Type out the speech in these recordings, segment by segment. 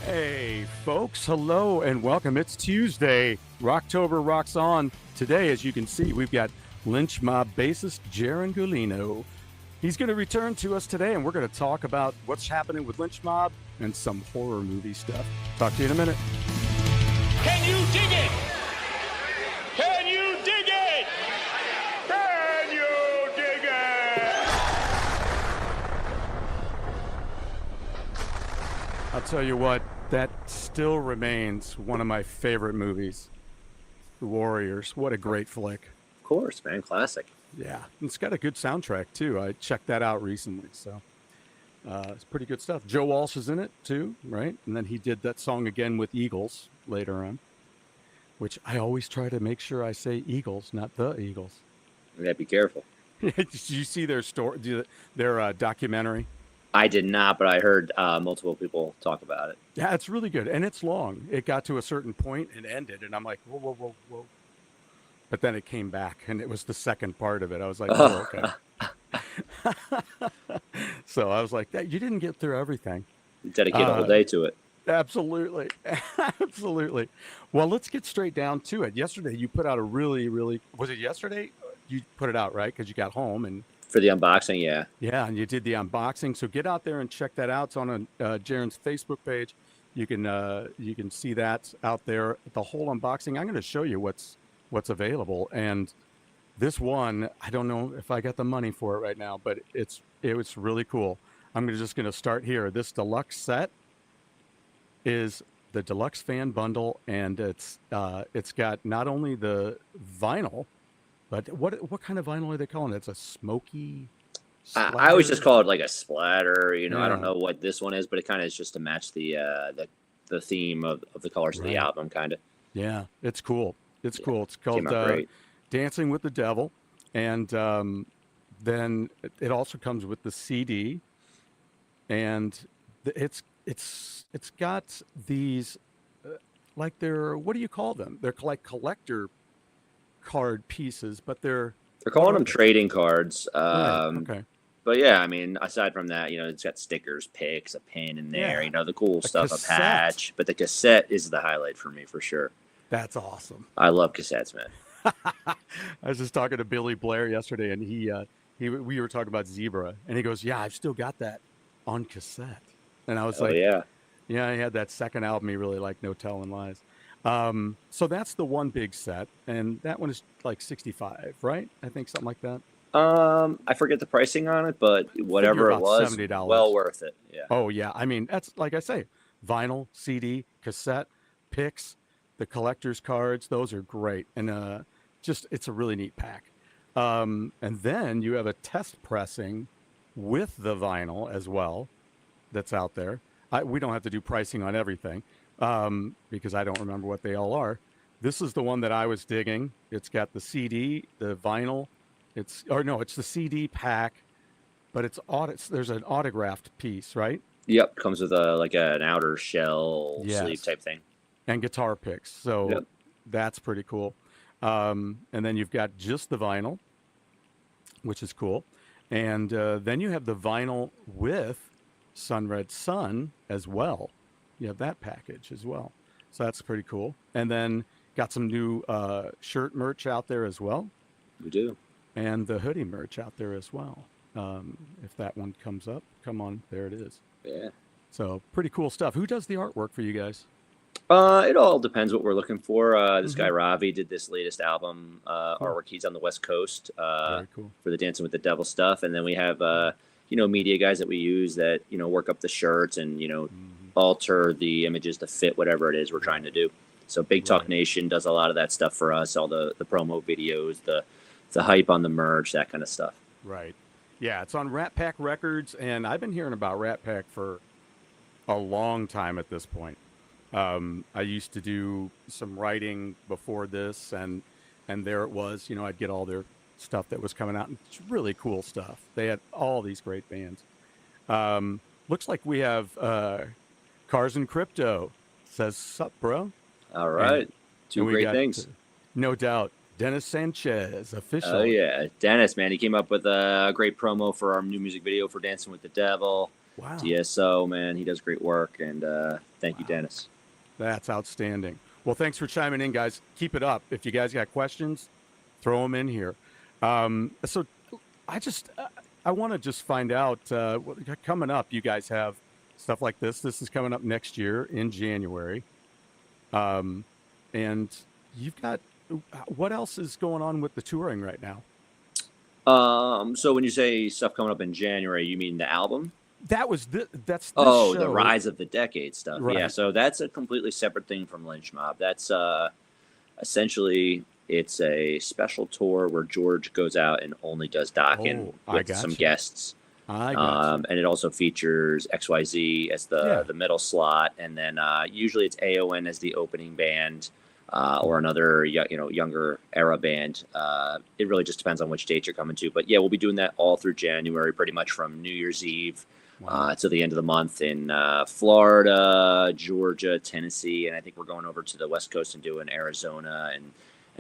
Hey, folks, hello and welcome. It's Tuesday. Rocktober rocks on. Today, as you can see, we've got Lynch Mob bassist Jaron Gulino. He's going to return to us today, and we're going to talk about what's happening with Lynch Mob and some horror movie stuff. Talk to you in a minute. Can you dig it? Can you dig it? Can you dig it? I'll tell you what, that still remains one of my favorite movies. The Warriors. What a great flick. Of course, man. Classic. Yeah. It's got a good soundtrack, too. I checked that out recently, so it's pretty good stuff. Joe Walsh is in it, too, right? And then he did that song again with Eagles later on, which I always try to make sure I say Eagles, not the Eagles. You gotta be careful. Did you see their story, their documentary? I did not, but I heard multiple people talk about it. Yeah, it's really good, and it's long. It got to a certain point and ended, and I'm like, whoa, whoa, whoa, whoa. But then it came back, and it was the second part of it. I was like, oh, okay. So I was like, you didn't get through everything. Dedicate a whole day to it. Absolutely. Absolutely. Well, let's get straight down to it. Yesterday, you put out a really, was it yesterday? You put it out, right? Because you got home and... For the unboxing, yeah. Yeah, and you did the unboxing. So get out there and check that out. It's on Jaron's Facebook page. You can see that out there. The whole unboxing. I'm going to show you what's available. And this one, I don't know if I got the money for it right now, but it was really cool. I'm just going to start here. This deluxe set is the deluxe fan bundle, and it's got not only the vinyl, but what kind of vinyl are they calling it? It's a smoky splatter? I always just call it like a splatter. Yeah. I don't know what this one is, but it kind of is just to match the theme of the colors of the album, kind of. Yeah, it's cool. It's cool. It's called great. Dancing with the Devil, and then it also comes with the CD, and it's got these like they're, what do you call them? They're like collector card pieces, but they're calling them trading cards. Right, okay. But yeah, I mean, aside from that, it's got stickers, picks, a pin in there, the cool stuff, cassette. a patch. But the cassette is the highlight for me, for sure. That's awesome. I love cassettes, man. I was just talking to Billy Blair yesterday, and we were talking about Zebra, and he goes, "Yeah, I've still got that on cassette." And I was like, yeah, he had that second album he really liked, No Telling Lies. So that's the one big set, and that one is like $65, right? I think something like that. I forget the pricing on it, but whatever it was, $70. well worth it. Yeah. Oh yeah, I mean that's like I say, vinyl, CD, cassette, picks, the collector's cards. Those are great, and it's a really neat pack. And then you have a test pressing with the vinyl as well, that's out there. We don't have to do pricing on everything. Because I don't remember what they all are. This is the one that I was digging. It's got the CD, the vinyl. It's the CD pack, but there's an autographed piece, right? Yep, comes with an outer shell sleeve type thing. And guitar picks. So that's pretty cool. And then you've got just the vinyl, which is cool. And then you have the vinyl with Sun Red Sun as well. You have that package as well. So that's pretty cool. And then got some new shirt merch out there as well. We do. And the hoodie merch out there as well. If that one comes up, come on, there it is. Yeah. So pretty cool stuff. Who does the artwork for you guys? It all depends what we're looking for. This guy Ravi did this latest album artwork. He's on the West Coast Very cool. for the Dancing with the Devil stuff. And then we have media guys that we use that work up the shirts and alter the images to fit whatever it is we're trying to do. So Big Talk Nation does a lot of that stuff for us, all the promo videos, the hype on the merch, that kind of stuff. Right. Yeah, it's on Rat Pack Records, and I've been hearing about Rat Pack for a long time at this point. I used to do some writing before this, and there it was. I'd get all their stuff that was coming out, and it's really cool stuff. They had all these great bands. Looks like we have Cars and Crypto. Says, sup, bro? All right. And Two great things. No doubt. Dennis Sanchez, official. Oh, yeah. Dennis, man, he came up with a great promo for our new music video for Dancing with the Devil. Wow. DSO, man, he does great work, and thank you, Wow. Dennis. That's outstanding. Well, thanks for chiming in, guys. Keep it up. If you guys got questions, throw them in here. So I just, I want to just find out, coming up, you guys have stuff like this. This is coming up next year in January. And you've got, what else is going on with the touring right now? So when you say stuff coming up in January, you mean the album? That's this Oh, show. the Rise of the Decade stuff. Right. Yeah, so that's a completely separate thing from Lynch Mob. That's essentially it's a special tour where George goes out and only does docking with some guests. I got And it also features XYZ as the middle slot, and then usually it's AON as the opening band. Or another, younger era band. It really just depends on which date you're coming to. But yeah, we'll be doing that all through January, pretty much from New Year's Eve to the end of the month in Florida, Georgia, Tennessee, and I think we're going over to the West Coast and doing Arizona and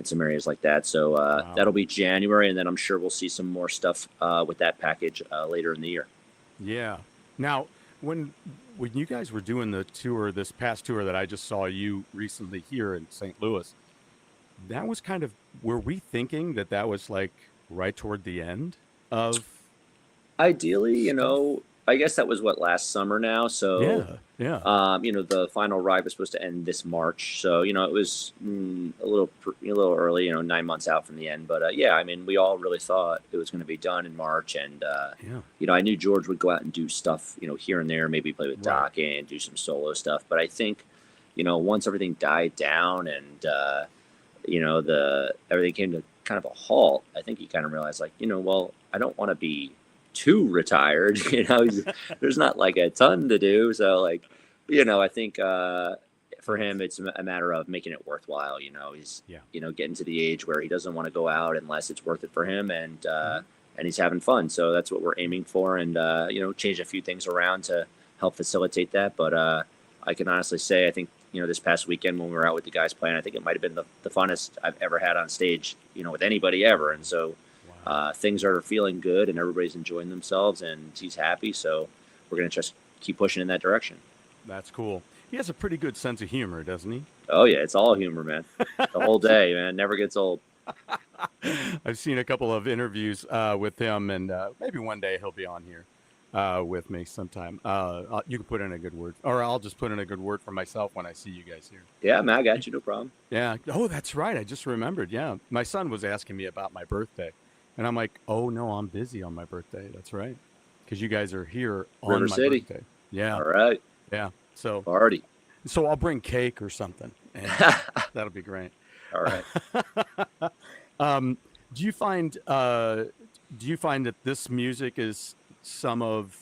some areas like that. So that'll be January, and then I'm sure we'll see some more stuff with that package later in the year. Yeah. Now, when you guys were doing the tour, this past tour that I just saw you recently here in St. Louis, that was kind of, were we thinking that was like right toward the end of? Ideally, I guess that was last summer now. So yeah. The final ride was supposed to end this March. So, it was a little early, 9 months out from the end. But we all really thought it was going to be done in March. And, I knew George would go out and do stuff, here and there, maybe play with Doc and do some solo stuff. But I think, once everything died down and, everything came to kind of a halt, I think he kind of realized I don't want to be too retired. There's not like a ton to do. So I think for him, it's a matter of making it worthwhile. He's, getting to the age where he doesn't want to go out unless it's worth it for him. And he's having fun. So that's what we're aiming for. And, change a few things around to help facilitate that. But I can honestly say, I think, this past weekend when we were out with the guys playing, I think it might've been the funnest I've ever had on stage, with anybody ever. And so, things are feeling good and everybody's enjoying themselves and he's happy. So we're going to just keep pushing in that direction. That's cool. He has a pretty good sense of humor, doesn't he? Oh yeah. It's all humor, man. The whole day, man. Never gets old. I've seen a couple of interviews with him, and maybe one day he'll be on here with me sometime. You can put in a good word, or I'll just put in a good word for myself when I see you guys here. Yeah, man, I got you. No problem. Yeah. Oh, that's right. I just remembered. Yeah. My son was asking me about my birthday. And I'm like, oh, no, I'm busy on my birthday. That's right. Because you guys are here on River my City. birthday. Yeah. All right. Yeah. So Party. So I'll bring cake or something. And that'll be great. All right. Do you find that this music is some of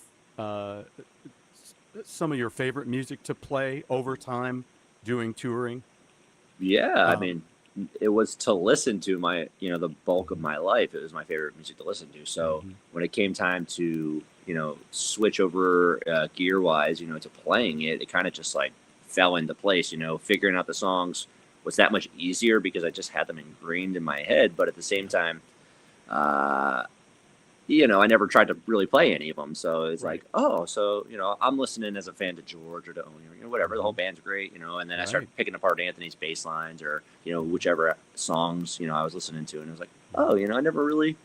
your favorite music to play over time doing touring? Yeah. It was to listen to the bulk of my life. It was my favorite music to listen to. So when it came time to, switch over gear wise, to playing it, it kind of just fell into place, figuring out the songs was that much easier because I just had them ingrained in my head. But at the same time, I never tried to really play any of them. So it's I'm listening as a fan to George or to Oni or whatever. The whole band's great, and then I started picking apart Anthony's bass lines or, whichever songs, I was listening to. And I was I never really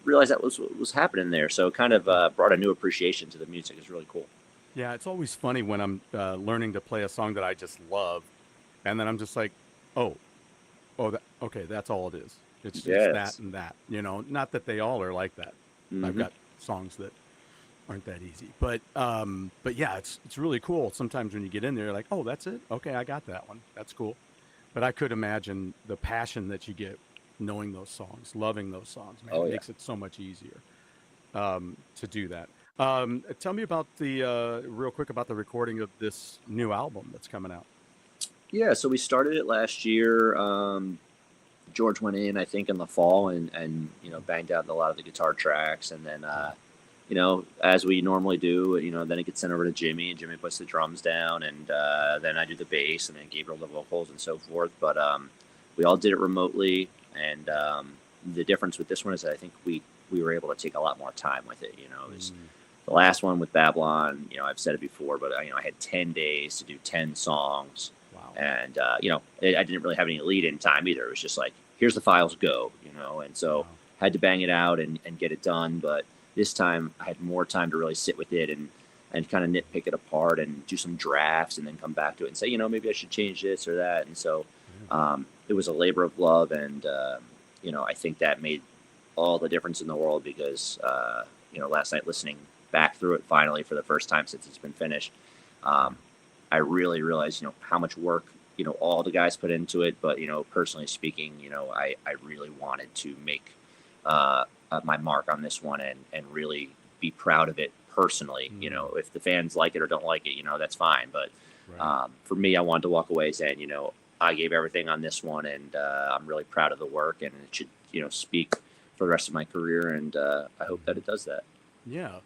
realized that was what was happening there. So it kind of brought a new appreciation to the music. It's really cool. Yeah, it's always funny when I'm learning to play a song that I just love. And then I'm just like, okay, that's all it is. It's just that and that, not that they all are like that. I've got songs that aren't that easy, but yeah, it's really cool. Sometimes when you get in there, you're like, oh, that's it. Okay. I got that one. That's cool. But I could imagine the passion that you get knowing those songs, loving those songs, man. It makes it so much easier to do that. Tell me about real quick about the recording of this new album that's coming out. Yeah. So we started it last year. George went in, I think, in the fall and banged out a lot of the guitar tracks. And then, as we normally do, then it gets sent over to Jimmy, and Jimmy puts the drums down, and then I do the bass, and then Gabriel the vocals and so forth. But we all did it remotely. And the difference with this one is that I think we were able to take a lot more time with it. It was the last one with Babylon, I've said it before, but I had 10 days to do 10 songs. Wow. And, I didn't really have any lead in time either. It was just like, here's the files, go, and so Wow. had to bang it out and get it done. But this time I had more time to really sit with it and kind of nitpick it apart and do some drafts and then come back to it and say, maybe I should change this or that. And so it was a labor of love. And, I think that made all the difference in the world because, last night listening back through it finally for the first time since it's been finished, I really realized, how much work, all the guys put into it. But, personally speaking, I really wanted to make my mark on this one and really be proud of it personally. If the fans like it or don't like it, that's fine. But for me, I wanted to walk away saying, I gave everything on this one and I'm really proud of the work and it should, speak for the rest of my career. And I hope that it does that. Yeah.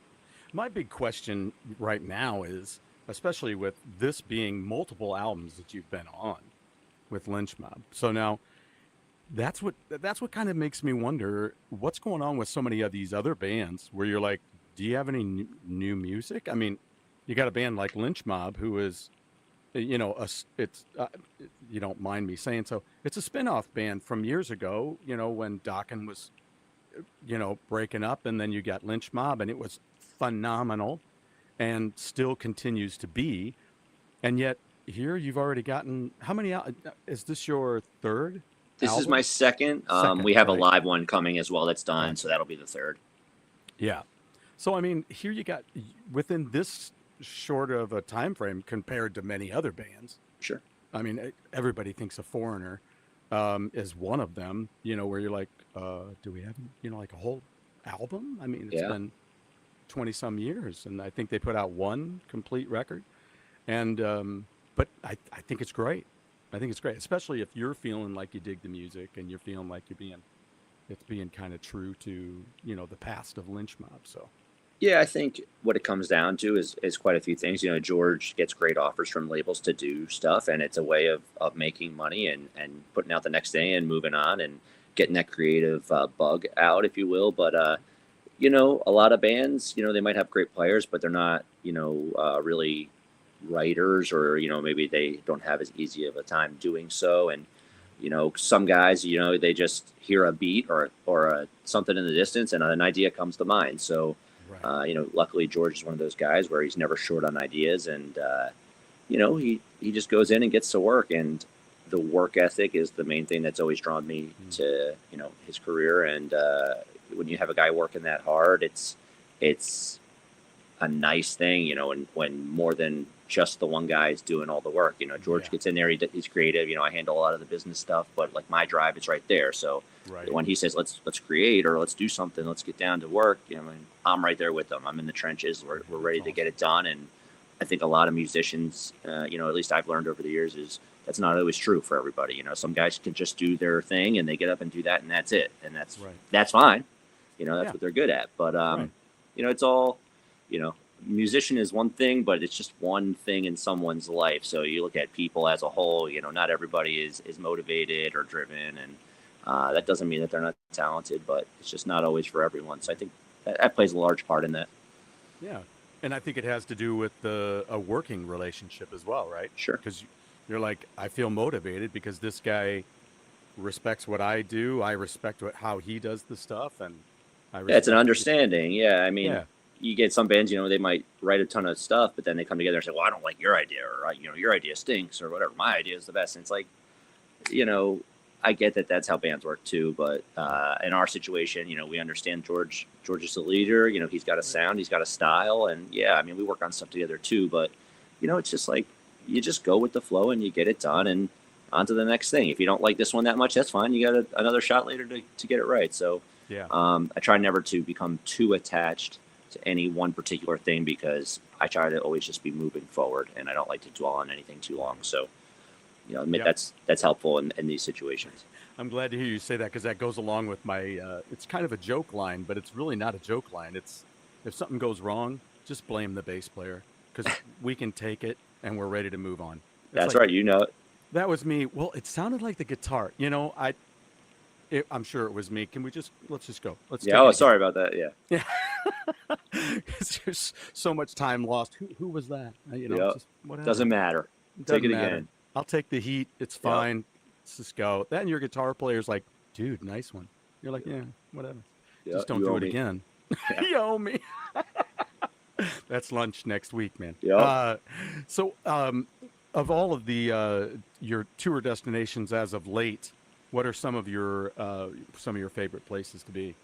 My big question right now is, especially with this being multiple albums that you've been on with Lynch Mob. So now that's what kind of makes me wonder what's going on with so many of these other bands where you're like, do you have any new music? I mean, you got a band like Lynch Mob who is, you don't mind me saying so, it's a spin-off band from years ago, when Dokken was, breaking up, and then you got Lynch Mob and it was phenomenal and still continues to be. And yet here you've already gotten, how many, is this your third? This album? is my second. We have a live one coming as well that's done, so that'll be the third. Yeah. So, I mean, here you got, within this short of a time frame compared to many other bands. Sure. I mean, everybody thinks a Foreigner is one of them, where you're like, do we have, like a whole album? I mean, it's been 20 some years, and I think they put out one complete record. And, but I think it's great. I think it's great, especially if you're feeling like you dig the music and you're feeling like it's being kind of true to, the past of Lynch Mob. So. Yeah, I think what it comes down to is quite a few things. George gets great offers from labels to do stuff, and it's a way of making money and putting out the next day and moving on and getting that creative bug out, if you will. But, a lot of bands, they might have great players, but they're not, really writers or, maybe they don't have as easy of a time doing so. And, some guys, they just hear a beat or something in the distance and an idea comes to mind. So, luckily George is one of those guys where he's never short on ideas and, he just goes in and gets to work, and the work ethic is the main thing that's always drawn me to, his career. And, when you have a guy working that hard, it's a nice thing, when more than just the one guy is doing all the work. George gets in there, he's creative. I handle a lot of the business stuff, but like my drive is right there. So when he says let's create or let's do something, let's get down to work, I'm right there with them. I'm in the trenches. We're ready to get it done. And I think a lot of musicians, at least I've learned over the years, is that's not always true for everybody. Some guys can just do their thing and they get up and do that and that's it, and that's fine. That's what they're good at. But it's all, musician is one thing, but it's just one thing in someone's life. So you look at people as a whole, not everybody is motivated or driven, and that doesn't mean that they're not talented, but it's just not always for everyone. So I think that plays a large part in that. Yeah. And I think it has to do with a working relationship as well, right? Sure. Because you're like, I feel motivated because this guy respects what I do. I respect how he does the stuff, and it's an understanding. Yeah. I mean, you get some bands, they might write a ton of stuff, but then they come together and say, well, I don't like your idea, or, your idea stinks, or whatever. My idea is the best. And it's like, I get that that's how bands work too. But in our situation, we understand George is the leader. He's got a sound, he's got a style. And we work on stuff together too. But, it's just like, you just go with the flow and you get it done and on to the next thing. If you don't like this one that much, that's fine. You got another shot later to get it right. So I try never to become too attached to any one particular thing, because I try to always just be moving forward, and I don't like to dwell on anything too long. So, that's helpful in these situations. I'm glad to hear you say that, because that goes along with my, it's kind of a joke line, but it's really not a joke line. It's, if something goes wrong, just blame the bass player, because we can take it and we're ready to move on. That's right. It. That was me. Well, it sounded like the guitar, I'm sure it was me. Let's just go. Let's sorry about that. Yeah. There's so much time lost. Who was that? Yep. Just whatever. Doesn't matter. Doesn't Take it matter. again. I'll take the heat. It's fine. Let's just go. Then your guitar player's like, dude, nice one. You're like, yeah, whatever. Yep, Just don't you do owe it me. again. Yeah. You owe me. That's lunch next week, man. Yep. So, of all of the your tour destinations as of late, what are some of your favorite places to be?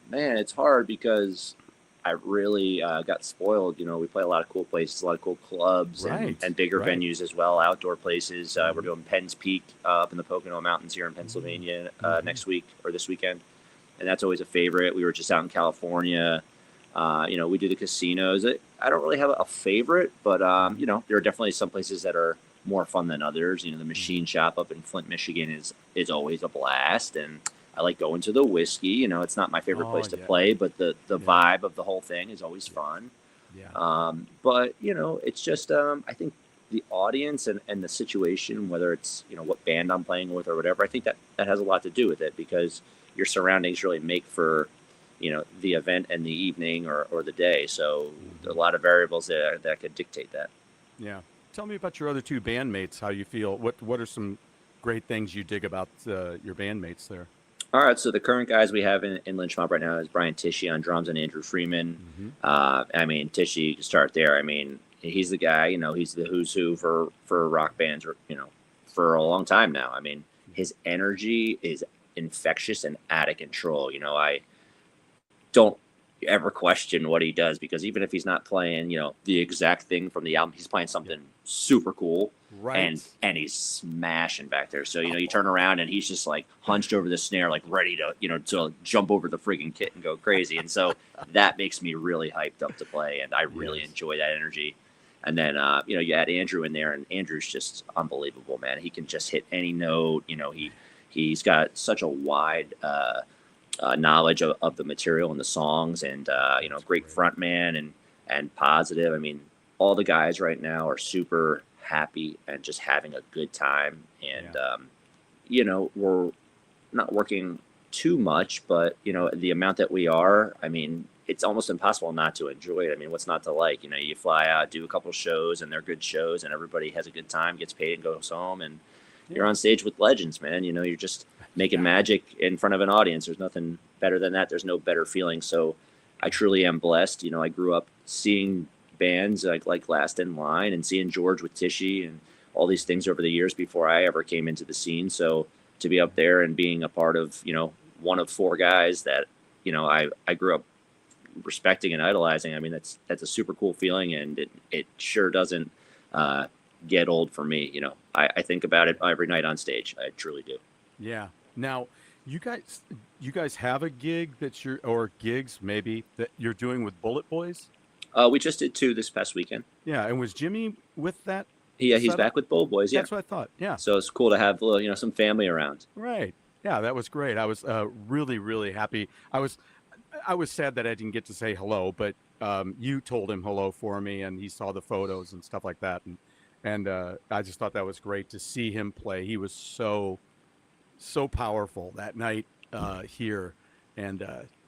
Man, it's hard because I really got spoiled. We play a lot of cool places, a lot of cool clubs, Right, and bigger right. venues as well, outdoor places. We're doing Penn's Peak up in the Pocono Mountains here in Pennsylvania next week or this weekend, and that's always a favorite. We were just out in California. We do the casinos. I don't really have a favorite, but there are definitely some places that are more fun than others. The Machine Shop up in Flint, Michigan is always a blast, and I like going to the Whiskey. It's not my favorite place to play, but the vibe of the whole thing is always fun. Yeah. But it's just I think the audience and the situation, whether it's what band I'm playing with or whatever, I think that has a lot to do with it, because your surroundings really make for the event and the evening or the day. So there are a lot of variables that could dictate that. Yeah. Tell me about your other two bandmates. How you feel? What are some great things you dig about your bandmates there? All right, so the current guys we have in Lynch Mob right now is Brian Tishy on drums and Andrew Freeman. Tishy, to start there. He's the guy. He's the who's who for rock bands. For a long time now. His energy is infectious and out of control. I don't ever question what he does, because even if he's not playing, the exact thing from the album, he's playing something super cool. Right. And he's smashing back there. So, you turn around and he's just like hunched over the snare, like ready to, to jump over the friggin' kit and go crazy. And so that makes me really hyped up to play. And I really enjoy that energy. And then, you add Andrew in there, and Andrew's just unbelievable, man. He can just hit any note. He's got such a wide, knowledge of the material and the songs, and, great front man and positive. All the guys right now are super happy and just having a good time. And, we're not working too much, but, the amount that we are, it's almost impossible not to enjoy it. What's not to like? You fly out, do a couple shows, and they're good shows, and everybody has a good time, gets paid, and goes home, and you're on stage with legends, man. You're just making magic in front of an audience. There's nothing better than that. There's no better feeling. So I truly am blessed. I grew up seeing bands like Last in Line and seeing George with Tishy and all these things over the years before I ever came into the scene. So to be up there and being a part of, one of four guys that, I grew up respecting and idolizing. That's a super cool feeling, and it sure doesn't get old for me. I think about it every night on stage. I truly do. Yeah. Now, you guys have a gig or gigs maybe that you're doing with Bullet Boys? We just did 2 this past weekend. Yeah, and was Jimmy with that? Yeah, he's back with Bullet Boys. Yeah, that's what I thought. Yeah. So it's cool to have some family around. Right. Yeah, that was great. I was really, really happy. I was sad that I didn't get to say hello, but you told him hello for me, and he saw the photos and stuff like that, and I just thought that was great to see him play. He was so powerful that night here, and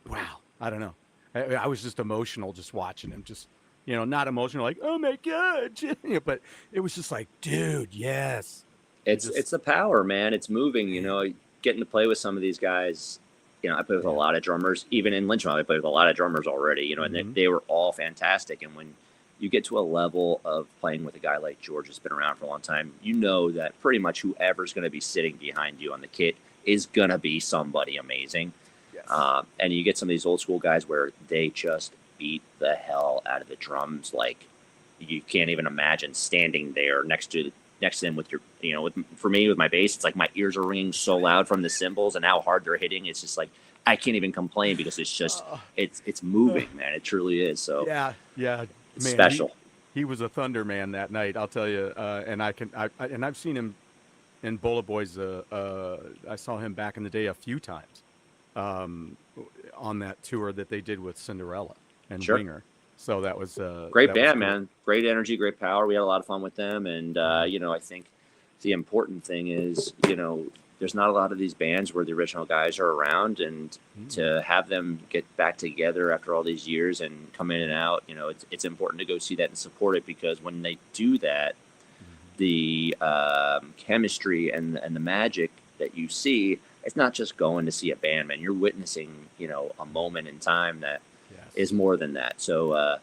wow, I don't know. I was just emotional just watching him. Just not emotional like, oh my god, but it was just like, dude, yes. It's the power, man. It's moving. Getting to play with some of these guys. I played with a lot of drummers. Even in Lynch Mob, I played with a lot of drummers already. And they were all fantastic. And when you get to a level of playing with a guy like George, who's been around for a long time, that pretty much whoever's going to be sitting behind you on the kit is going to be somebody amazing. Yes. And you get some of these old school guys where they just beat the hell out of the drums. Like, you can't even imagine standing there next to them with your, for me, with my bass, it's like my ears are ringing so loud from the cymbals and how hard they're hitting. It's just like, I can't even complain, because it's just, it's moving, man. It truly is. So yeah. It's man, special. He was a thunder man that night, I'll tell you. And I've seen him in Bullet Boys. I saw him back in the day a few times on that tour that they did with Cinderella and Winger. So that was great band, man. Great energy, great power. We had a lot of fun with them, and I think the important thing is, there's not a lot of these bands where the original guys are around, and to have them get back together after all these years and come in and out, you know, it's important to go see that and support it, because when they do that, the chemistry and the magic that you see, it's not just going to see a band, man. You're witnessing, you know, a moment in time that is more than that. So,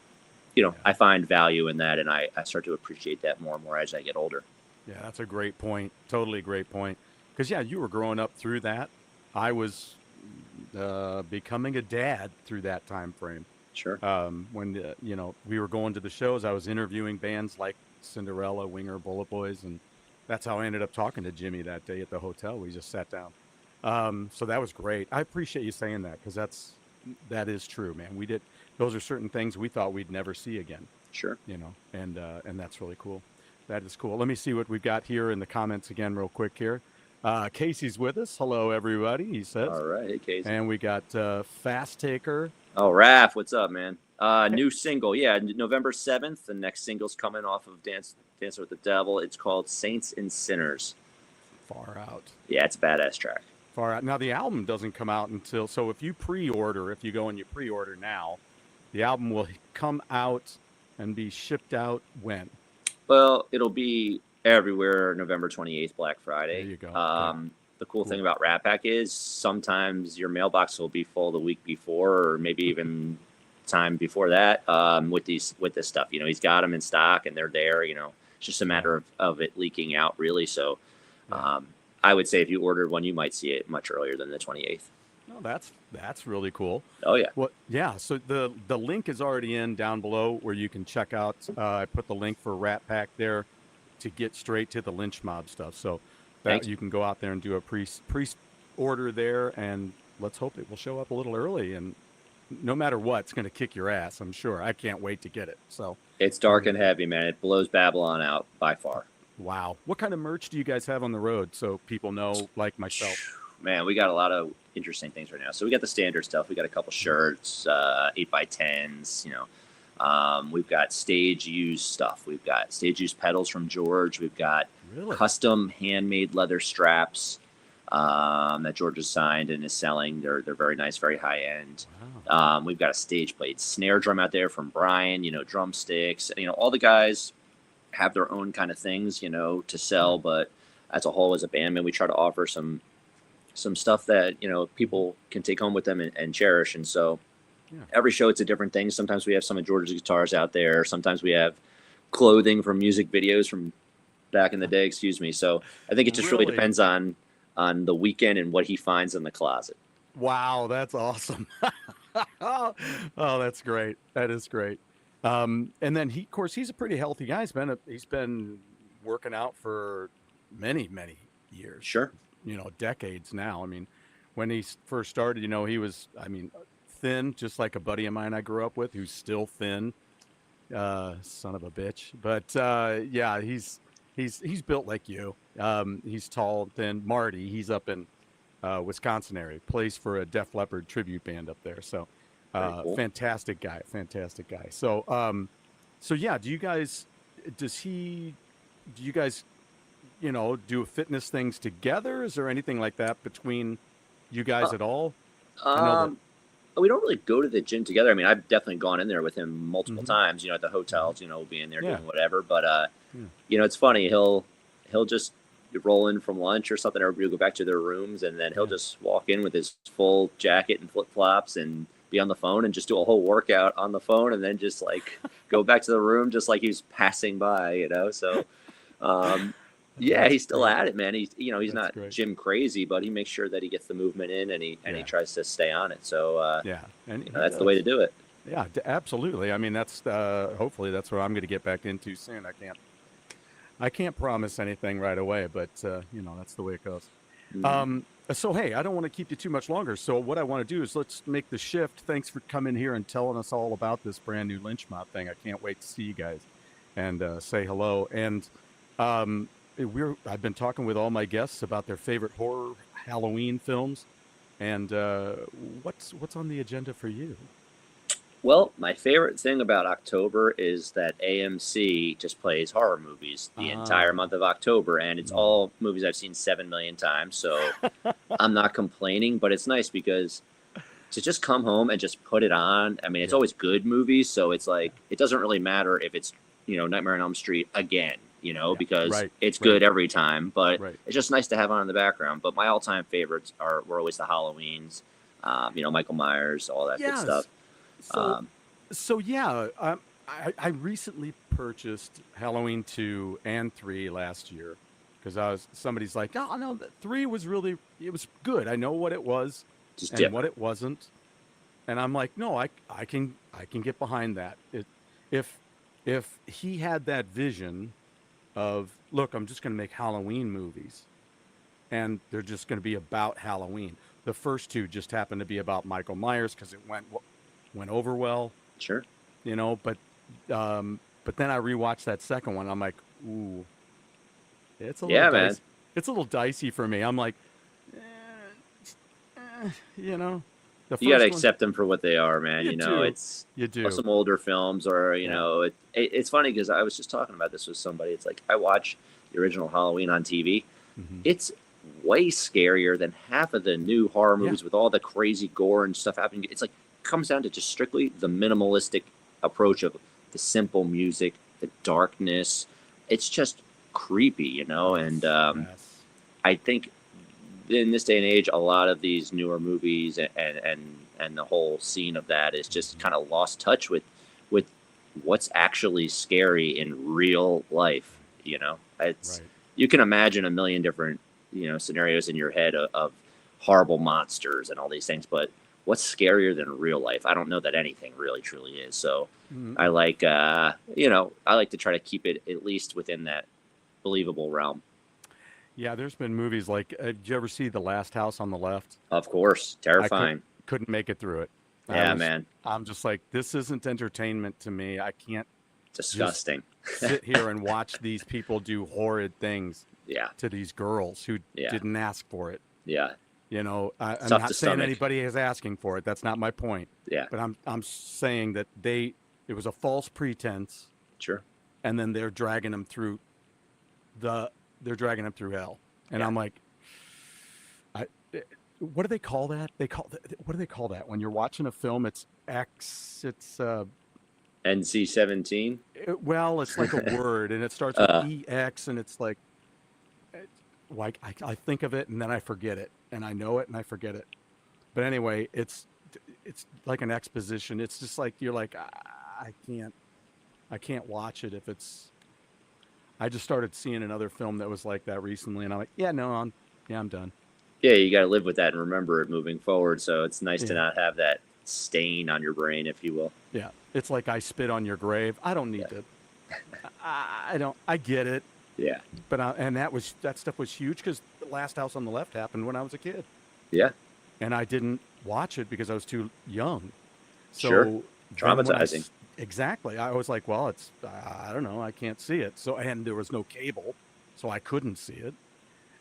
you know, I find value in that, and I start to appreciate that more and more as I get older. Yeah, that's a great point. Totally great point. Because, yeah, you were growing up through that. I was becoming a dad through that time frame. Sure. When, you know, we were going to the shows, I was interviewing bands like Cinderella, Winger, Bullet Boys, and that's how I ended up talking to Jimmy that day at the hotel. We just sat down. So that was great. I appreciate you saying that, because that is true, man. Those are certain things we thought we'd never see again. Sure. You know, and that's really cool. That is cool. Let me see what we've got here in the comments again real quick here. Casey's with us. Hello, everybody, he says. All right. Hey, Casey. And we got Fast Taker. Oh, Raph, what's up, man? New single. Yeah, November 7th. The next single's coming off of Dance with the Devil. It's called Saints and Sinners. Far out. Yeah, it's a badass track. Far out. Now, the album doesn't come out until, so if you go and you pre-order now, the album will come out and be shipped out when? Well, it'll be everywhere November 28th, Black Friday. There you go. The cool thing about Rat Pack is sometimes your mailbox will be full the week before, or maybe even time before that, with this stuff. You know, he's got them in stock and they're there. You know, it's just a matter of it leaking out, really. So I would say if you ordered one, you might see it much earlier than the 28th. Oh, that's really cool. Oh, yeah. Well, yeah. So the link is already in down below where you can check out. I put the link for Rat Pack there to get straight to the Lynch Mob stuff. So that you can go out there and do a pre-order there, and let's hope it will show up a little early. And no matter what, it's going to kick your ass, I'm sure. I can't wait to get it. So it's dark and heavy, man. It blows Babylon out by far. Wow. What kind of merch do you guys have on the road, so people know, like myself? Man, we got a lot of interesting things right now. So we got the standard stuff. We got a couple shirts, 8x10s, you know. We've got stage used stuff. We've got stage used pedals from George. We've got custom handmade leather straps that George has signed and is selling. They're very nice, very high end. Wow. We've got a stage played snare drum out there from Brian, you know, drumsticks. You know, all the guys have their own kind of things, you know, to sell, but as a whole, as a band, man, we try to offer some stuff that, you know, people can take home with them and cherish. And so every show, it's a different thing. Sometimes we have some of George's guitars out there. Sometimes we have clothing from music videos from back in the day, excuse me. So I think it just really depends on the weekend and what he finds in the closet. Wow, that's awesome. Oh, that's great. That is great. And then of course, he's a pretty healthy guy. He's been working out for many years. Sure. You know, decades now. I mean, when he first started, you know, he was, thin, just like a buddy of mine I grew up with, who's still thin, son of a bitch. But yeah, he's built like you. He's tall, thin. Marty, he's up in Wisconsin area, plays for a Def Leppard tribute band up there. So cool. Fantastic guy. So yeah, do you guys, you know, do fitness things together? Is there anything like that between you guys at all? We don't really go to the gym together. I mean, I've definitely gone in there with him multiple times, you know, at the hotels, you know, being there doing whatever. But, you know, it's funny. He'll just roll in from lunch or something. Everybody will go back to their rooms, and then he'll just walk in with his full jacket and flip-flops and be on the phone and just do a whole workout on the phone, and then just like go back to the room just like he's passing by, you know? So, yeah, he's still at it, man. He's That's not great. gym crazy, but he makes sure that he gets the movement in, and he tries to stay on it. So and that's the way to do it. Yeah, absolutely. I mean, that's hopefully that's what I'm going to get back into soon. I can't promise anything right away, but you know, that's the way it goes. So hey, I don't want to keep you too much longer. So what I want to do is let's make the shift. Thanks for coming here and telling us all about this brand new Lynch Mob thing. I can't wait to see you guys and say hello. And I've been talking with all my guests about their favorite horror Halloween films, and what's on the agenda for you? Well, my favorite thing about October is that AMC just plays horror movies the entire month of October, and it's all movies I've seen 7 million times. So I'm not complaining, but it's nice because to just come home and just put it on. I mean, it's always good movies, so it's like it doesn't really matter if it's Nightmare on Elm Street again, because it's good every time. But it's just nice to have on in the background. But my all-time favorites were always the Halloweens, Michael Myers, all that good stuff. I recently purchased Halloween 2 and 3 last year because somebody's like, oh no, 3 was it was good. I know what it was and what it wasn't, and I'm like, no, I can get behind that. If he had that vision of, look, I'm just going to make Halloween movies, and they're just going to be about Halloween. The first 2 just happened to be about Michael Myers because it went over well. Sure. But then I rewatched that second one. I'm like, ooh, it's a little man. It's a little dicey for me. I'm like, the first you got to one, accept them for what they are, man. You do. It's you do some older films, or it's funny because I was just talking about this with somebody. It's like I watch the original Halloween on TV. Mm-hmm. It's way scarier than half of the new horror movies with all the crazy gore and stuff happening. It's like comes down to just strictly the minimalistic approach of the simple music, the darkness. It's just creepy, and I think in this day and age, a lot of these newer movies and the whole scene of that is just kind of lost touch with what's actually scary in real life. It's you can imagine a million different scenarios in your head of horrible monsters and all these things, but what's scarier than real life? I don't know that anything really truly is. So I like I like to try to keep it at least within that believable realm. Yeah, there's been movies like, did you ever see The Last House on the Left? Of course. Terrifying. Couldn't make it through it. Man. I'm just like, this isn't entertainment to me. I can't. Disgusting. Sit here and watch these people do horrid things to these girls who didn't ask for it. Yeah. I'm not saying anybody is asking for it. That's not my point. Yeah. But I'm saying that it was a false pretense. Sure. And then they're dragging them through hell. And I'm like, what do they call that? What do they call that when you're watching a film? It's NC-17. Well, it's like a word, and it starts with EX, and it's like I think of it and then I forget it, and I know it and I forget it. But anyway, it's like an exposition. It's just like you're like, I can't watch it if it's. I just started seeing another film that was like that recently, and I'm like, I'm done. Yeah, you got to live with that and remember it moving forward. So it's nice to not have that stain on your brain, if you will. Yeah, it's like I spit on your grave. I don't need to. I don't. I get it. Yeah. But that stuff was huge because The Last House on the Left happened when I was a kid. Yeah. And I didn't watch it because I was too young. So sure. Traumatizing. Exactly. I was like, well, it's, I don't know, I can't see it. And there was no cable, so I couldn't see it.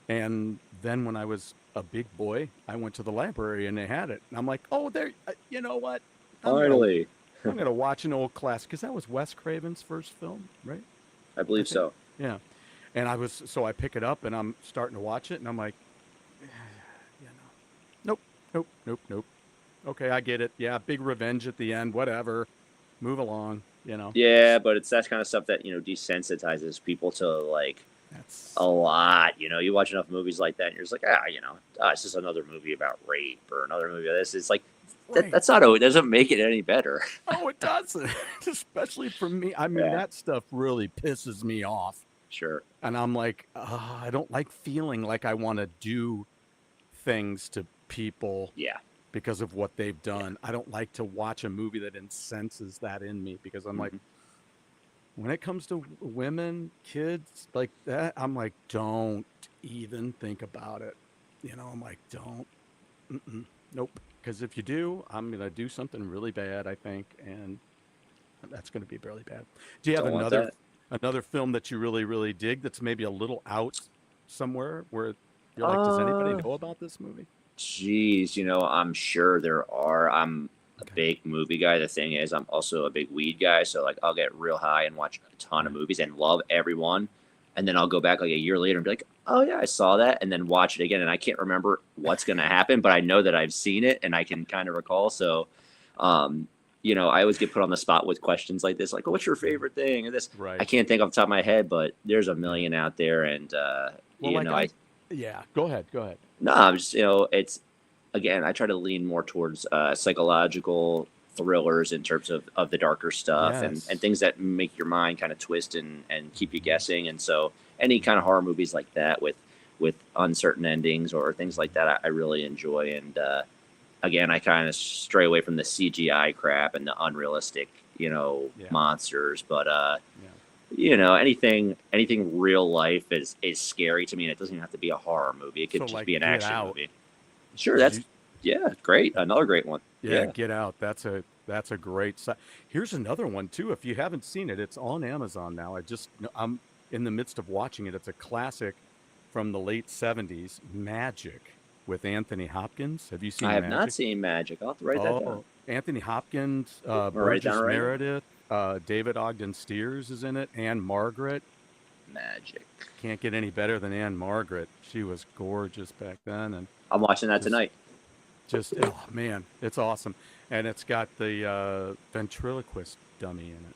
And then when I was a big boy, I went to the library and they had it. And I'm like, oh, there, you know what? Finally. I'm going to watch an old classic, because that was Wes Craven's first film, right? I believe so. Yeah. And I pick it up and I'm starting to watch it and I'm like, nope. Okay, I get it. Yeah, big revenge at the end, whatever. Move along, Yeah, but it's that kind of stuff that, desensitizes people to, like, a lot. You watch enough movies like that and you're just like, it's just another movie about rape or another movie of this. It's like, that's not, it doesn't make it any better. Oh, it doesn't. Especially for me. I mean, that stuff really pisses me off. Sure. And I'm like, I don't like feeling like I want to do things to people. Yeah. Because of what they've done. I don't like to watch a movie that incenses that in me, because I'm like, when it comes to women, kids like that, I'm like, don't even think about it. I'm like, don't. Nope. Because if you do, I'm going to do something really bad, I think. And that's going to be really bad. Do you have another film that you really, really dig that's maybe a little out somewhere where you're like, does anybody know about this movie? Geez, I'm sure there are. I'm a big movie guy. The thing is, I'm also a big weed guy. So like, I'll get real high and watch a ton of movies and love everyone. And then I'll go back like a year later and be like, oh yeah, I saw that. And then watch it again. And I can't remember what's going to happen, but I know that I've seen it and I can kind of recall. So, you know, I always get put on the spot with questions like this, like, oh, what's your favorite thing? Or this, Right. I can't think off the top of my head, but there's a million out there. And, Well, you like know, yeah, go ahead. no, I'm just, you know, it's, again, I try to lean more towards psychological thrillers in terms of the darker stuff and things that make your mind kind of twist and keep you guessing. And so any kind of horror movies like that with uncertain endings or things like that, I really enjoy. And again, I kind of stray away from the CGI crap and the unrealistic, you know, monsters. But you know, anything real life is scary to me, and it doesn't even have to be a horror movie. It could just be an action movie. Sure, that's great. Another great one. Yeah, Get Out. That's a great site. Here's another one too. If you haven't seen it, it's on Amazon now. I'm in the midst of watching it. It's a classic from the late 70s, Magic, with Anthony Hopkins. Have you seen I have Magic? not seen Magic. I'll have to write that down. Anthony Hopkins, Write it down Burgess right now. Meredith, David Ogden Stiers is in it, and Margaret. Magic. Can't get any better than Anne Margaret. She was gorgeous back then, and I'm watching that tonight. just oh man, it's awesome, and it's got the ventriloquist dummy in it.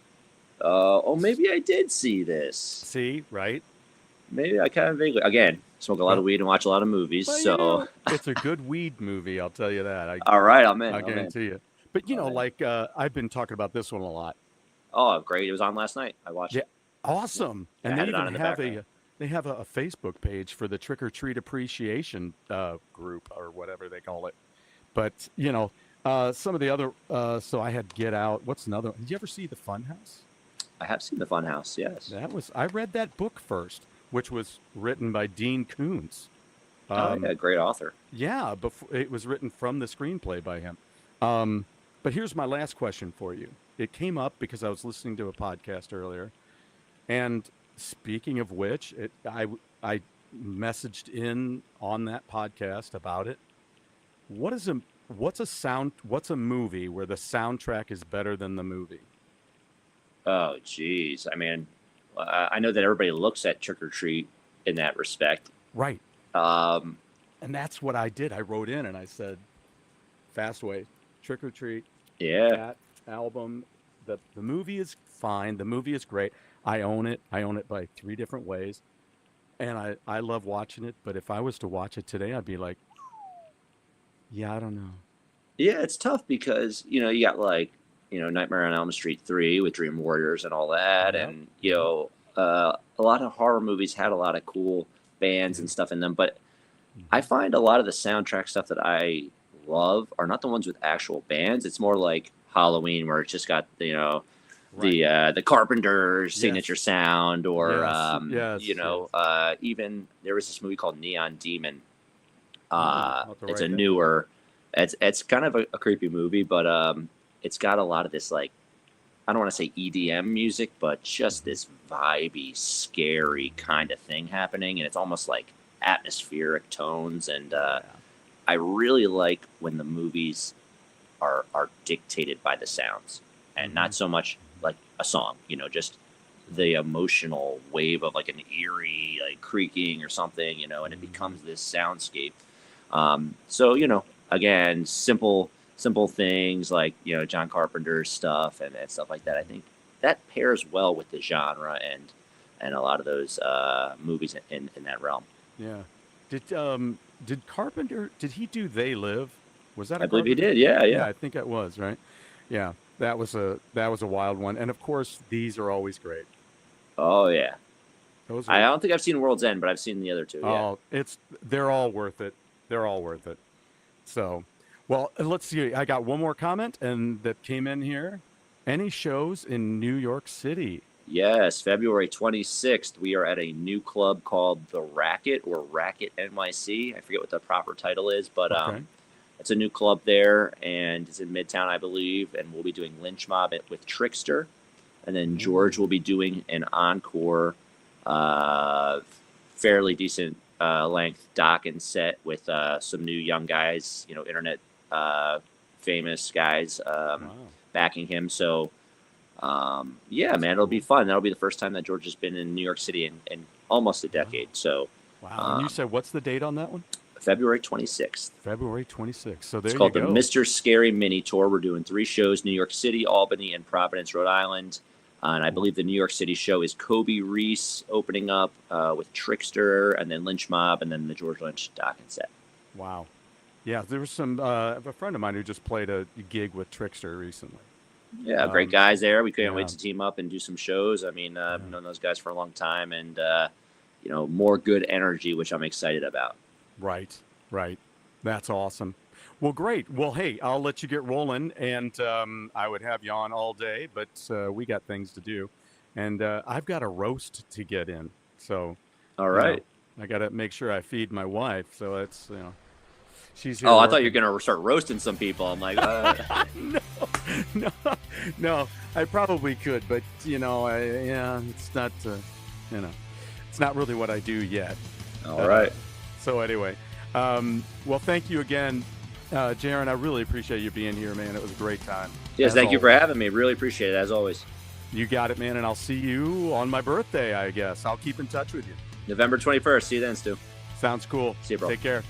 Oh, maybe I did see this. See, right? Maybe I kind of vaguely. Again, smoke a lot of weed and watch a lot of movies. Well, So you know, it's a good weed movie, I'll tell you that. all right, I'm in. I guarantee you. But you know, like I've been talking about this one a lot. Oh, great! It was on last night. I watched it. Awesome. And I they had it on even in the have background. they have a Facebook page for the Trick or Treat Appreciation group or whatever they call it. But you know, some of the other. So I had Get Out. What's another? Did you ever see The Funhouse? I have seen the Funhouse. Yes. I read that book first, which was written by Dean Koontz. Oh, yeah, great author. Yeah, before it was written from the screenplay by him. But here's my last question for you. It came up because I was listening to a podcast earlier, and speaking of which, I messaged in on that podcast about it. What's a movie where the soundtrack is better than the movie? Oh, geez. I mean, I know that everybody looks at Trick or Treat in that respect. Right. Um, And that's what I did. I wrote in and I said, Fastway, Trick or Treat, yeah. that album, the movie is fine. The movie is great. I own it. I own it by 3 different ways. And I love watching it. But if I was to watch it today, I'd be like, yeah, I don't know. Yeah, it's tough because, you know, you got like, you know, Nightmare on Elm Street 3 with Dream Warriors and all that. Yep. And, you know, a lot of horror movies had a lot of cool bands and stuff in them. But I find a lot of the soundtrack stuff that I love are not the ones with actual bands. It's more like Halloween, where it's just got, you know, the Carpenter's signature sound, or you know, even there was this movie called Neon Demon. It's a newer. It's kind of a creepy movie, but it's got a lot of this, like, I don't want to say EDM music, but just this vibey, scary kind of thing happening, and it's almost like atmospheric tones. And I really like when the movies are dictated by the sounds, and not so much like a song, you know, just the emotional wave of like an eerie, like creaking or something, you know, and it becomes this soundscape. So, you know, again, simple things like, you know, John Carpenter's stuff and stuff like that. I think that pairs well with the genre and a lot of those movies in that realm. Yeah. Did Carpenter, did he do They Live? Was that I believe he did. Yeah. I think it was, right? Yeah. That was a wild one. And of course, these are always great. Oh yeah. Those I are, don't think I've seen World's End, but I've seen the other two. Yeah. oh, they're all worth it. They're all worth it. So, well, let's see. I got one more comment and that came in here. Any shows in New York City? Yes, February 26th, we are at a new club called The Racket, or Racket NYC. I forget what the proper title is, but Okay. it's a new club there, and it's in Midtown, I believe, and we'll be doing Lynch Mob with Trickster. And then George will be doing an encore, fairly decent length dock and set with some new young guys, you know, internet famous guys Wow. backing him. So, yeah, man, it'll be fun. That'll be the first time that George has been in New York City in almost a decade. So, Wow. And you said, what's the date on that one? February 26th. February 26th. So there It's you called go. the Mr. Scary Mini Tour. We're doing 3 shows: New York City, Albany, and Providence, Rhode Island. And I believe the New York City show is Kobe Reese opening up with Trickster, and then Lynch Mob, and then the George Lynch doc and set. Wow. Yeah, there was some a friend of mine who just played a gig with Trickster recently. Yeah, great guys there. We couldn't yeah. wait to team up and do some shows. I mean, I've known those guys for a long time, and more good energy, which I'm excited about. Right. That's awesome. Well, great. Well, hey, I'll let you get rolling, and I would have you on all day, but we got things to do, and I've got a roast to get in. So, All right. I got to make sure I feed my wife. So it's she's here. Oh, I thought you working. were gonna start roasting some people. I'm like, No, I probably could, but it's not, it's not really what I do yet. all right. So anyway, well, thank you again, Jaron. I really appreciate you being here, man. It was a great time. Yes, As thank you for always. having me. Really appreciate it, as always. You got it, man. And I'll see you on my birthday, I guess. I'll keep in touch with you. November 21st. See you then, Stu. Sounds cool. See you, bro. Take care.